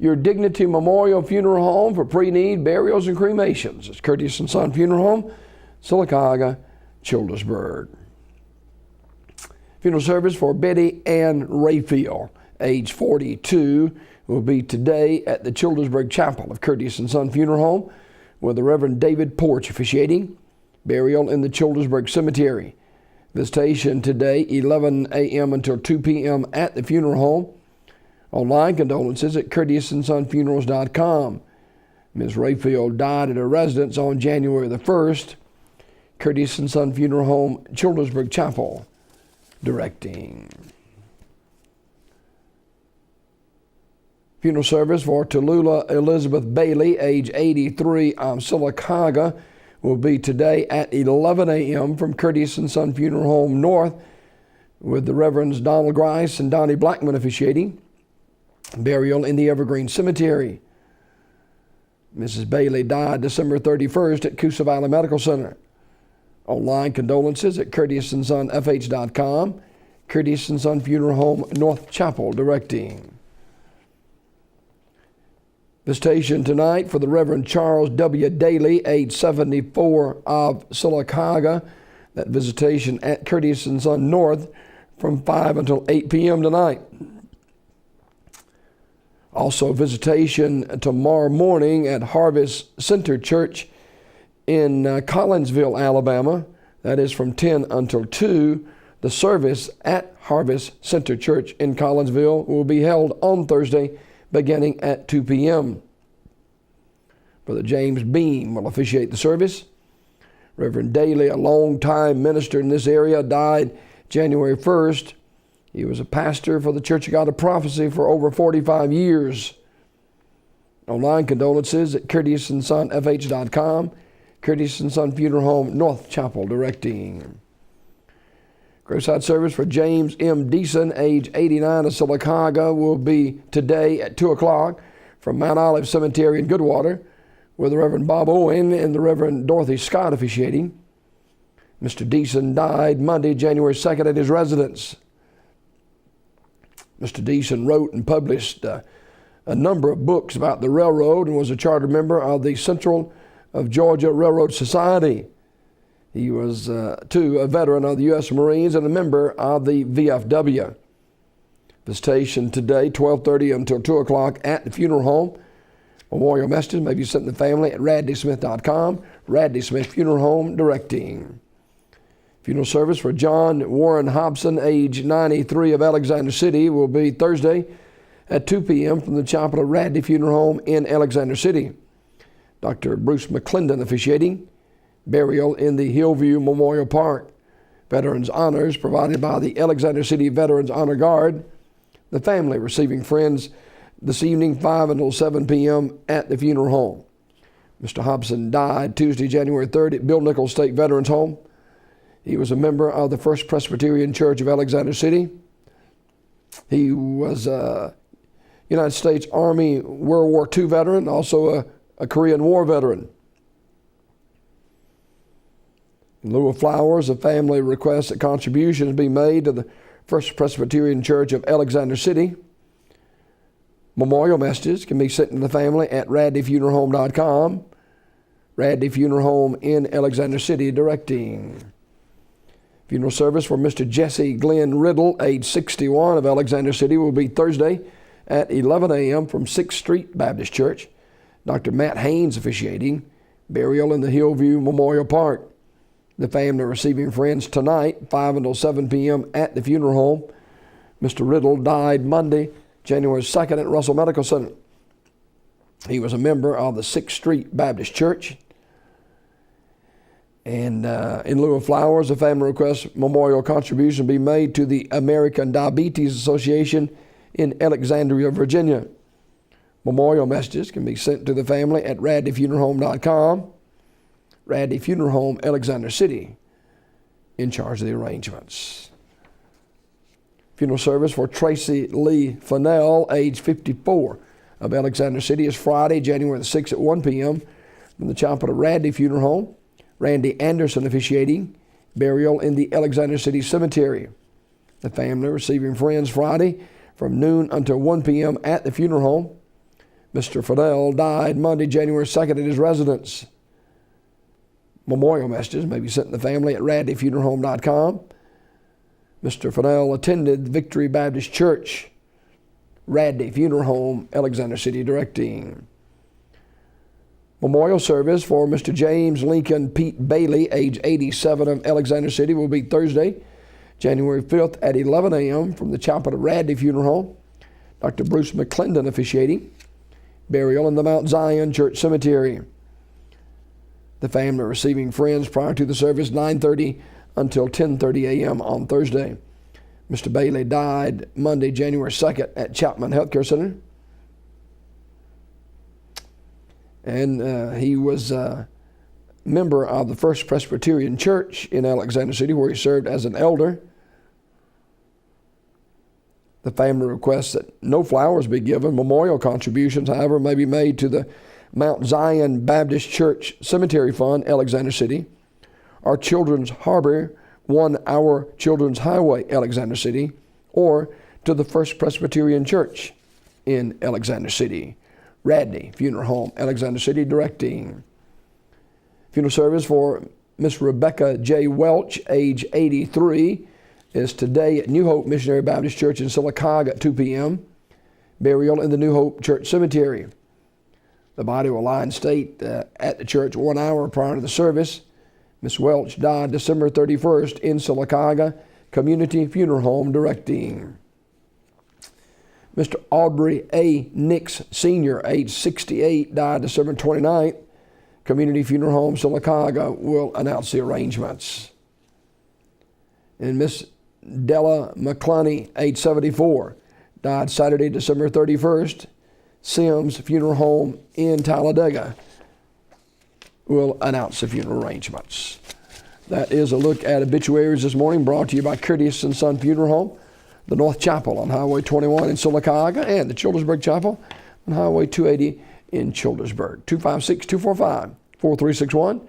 Your Dignity Memorial Funeral Home for pre-need burials and cremations. It's Curtis & Son Funeral Home, Sylacauga, Childersburg. Funeral service for Betty Ann Rayfield, age 42, will be today at the Childersburg Chapel of Curtis & Son Funeral Home, with the Reverend David Porch officiating. Burial in the Childersburg Cemetery. Visitation today, 11 a.m. until 2 p.m. at the funeral home. Online condolences at curtissonsonfunerals.com. Ms. Rayfield died at her residence on January the 1st. Curtis & Son Funeral Home, Childersburg Chapel, directing. Funeral service for Tallulah Elizabeth Bailey, age 83, of Sylacauga, will be today at 11 a.m. from Curtis & Son Funeral Home North, with the Reverends Donald Grice and Donnie Blackman officiating. Burial in the Evergreen Cemetery. Mrs. Bailey died December 31st at Coosa Valley Medical Center. Online condolences at curtissonsonfh.com. Curtis & Son Funeral Home North Chapel, directing. Visitation tonight for the Reverend Charles W. Daly, age 74, of Sylacauga. That visitation at Curtis & Son North from 5 until 8 p.m. tonight. Also visitation tomorrow morning at Harvest Center Church in Collinsville, Alabama. That is from 10 until 2. The service at Harvest Center Church in Collinsville will be held on Thursday beginning at 2 p.m. Brother James Beam will officiate the service. Reverend Daly, a longtime minister in this area, died January 1st. He was a pastor for the Church of God of Prophecy for over 45 years. Online condolences at curtissonsonfh.com. Curtis & Son Funeral Home, North Chapel, directing. Graveside service for James M. Deason, age 89, of Sylacauga, will be today at 2 o'clock from Mount Olive Cemetery in Goodwater, with the Reverend Bob Owen and the Reverend Dorothy Scott officiating. Mr. Deason died Monday, January 2nd, at his residence. Mr. Deason wrote and published a number of books about the railroad and was a charter member of the Central of Georgia Railroad Society. He was, too, a veteran of the U.S. Marines and a member of the VFW. Visitation today, 12:30 until 2 o'clock at the funeral home. Memorial messages may be sent to the family at radleysmith.com. Radley Smith Funeral Home, directing. Funeral service for John Warren Hobson, age 93, of Alexander City, will be Thursday at 2 p.m. from the chapel of Radley Funeral Home in Alexander City. Dr. Bruce McClendon officiating. Burial in the Hillview Memorial Park. Veterans honors provided by the Alexander City Veterans Honor Guard. The family receiving friends this evening, 5 until 7 p.m. at the funeral home. Mr. Hobson died Tuesday, January 3rd at Bill Nichols State Veterans Home. He was a member of the First Presbyterian Church of Alexander City. He was a United States Army World War II veteran, also a Korean War veteran. In lieu of flowers, the family requests that contributions be made to the First Presbyterian Church of Alexander City. Memorial messages can be sent to the family at radleyfuneralhome.com. Radley Funeral Home in Alexander City, directing. Funeral service for Mr. Jesse Glenn Riddle, age 61, of Alexander City, will be Thursday at 11 a.m. from 6th Street Baptist Church. Dr. Matt Haynes officiating. Burial in the Hillview Memorial Park. The family receiving friends tonight, 5 until 7 p.m. at the funeral home. Mr. Riddle died Monday, January 2nd at Russell Medical Center. He was a member of the 6th Street Baptist Church. And in lieu of flowers, the family requests memorial contribution be made to the American Diabetes Association in Alexandria, Virginia. Memorial messages can be sent to the family at radleyfuneralhome.com. Radley Funeral Home, Alexander City, in charge of the arrangements. Funeral service for Tracy Lee Fennell, age 54, of Alexander City, is Friday, January the 6th at 1 p.m. from the chapel of Radley Funeral Home. Randy Anderson officiating. Burial in the Alexander City Cemetery. The family receiving friends Friday from noon until 1 p.m. at the funeral home. Mr. Fidel died Monday, January 2nd at his residence. Memorial messages may be sent to the family at radleyfuneralhome.com. Mr. Fidel attended Victory Baptist Church, Radley Funeral Home, Alexander City, directing. Memorial service for Mr. James Lincoln Pete Bailey, age 87, of Alexander City, will be Thursday, January 5th at 11 a.m. from the chapel of Radley Funeral Home. Dr. Bruce McClendon officiating. Burial in the Mount Zion Church Cemetery. The family receiving friends prior to the service, 9:30 until 10:30 a.m. on Thursday. Mr. Bailey died Monday, January 2nd at Chapman Healthcare Center. And he was a member of the First Presbyterian Church in Alexander City, where he served as an elder. The family requests that no flowers be given. Memorial contributions, however, may be made to the Mount Zion Baptist Church Cemetery Fund, Alexander City, or Children's Harbor 1 Hour Children's Highway, Alexander City, or to the First Presbyterian Church in Alexander City. Radley Funeral Home, Alexander City, directing. Funeral service for Miss Rebecca J. Welch, age 83, is today at New Hope Missionary Baptist Church in Sylacauga at 2 p.m. Burial in the New Hope Church Cemetery. The body will lie in state at the church 1 hour prior to the service. Miss Welch died December 31st in Sylacauga Community Funeral Home, directing. Mr. Aubrey A. Nix, Sr., age 68, died December 29th. Community Funeral Home, Sylacauga, will announce the arrangements. And Miss Della McClunny, age 74, died Saturday, December 31st. Sims Funeral Home in Talladega will announce the funeral arrangements. That is a look at obituaries this morning, brought to you by Curtis and Son Funeral Home, the North Chapel on Highway 21 in Sylacauga, and the Childersburg Chapel on Highway 280 in Childersburg. 256-245-4361.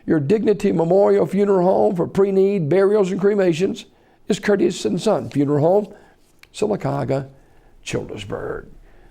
Your Dignity Memorial Funeral Home for pre-need burials and cremations is Curtis and Son Funeral Home, Sylacauga, Childersburg.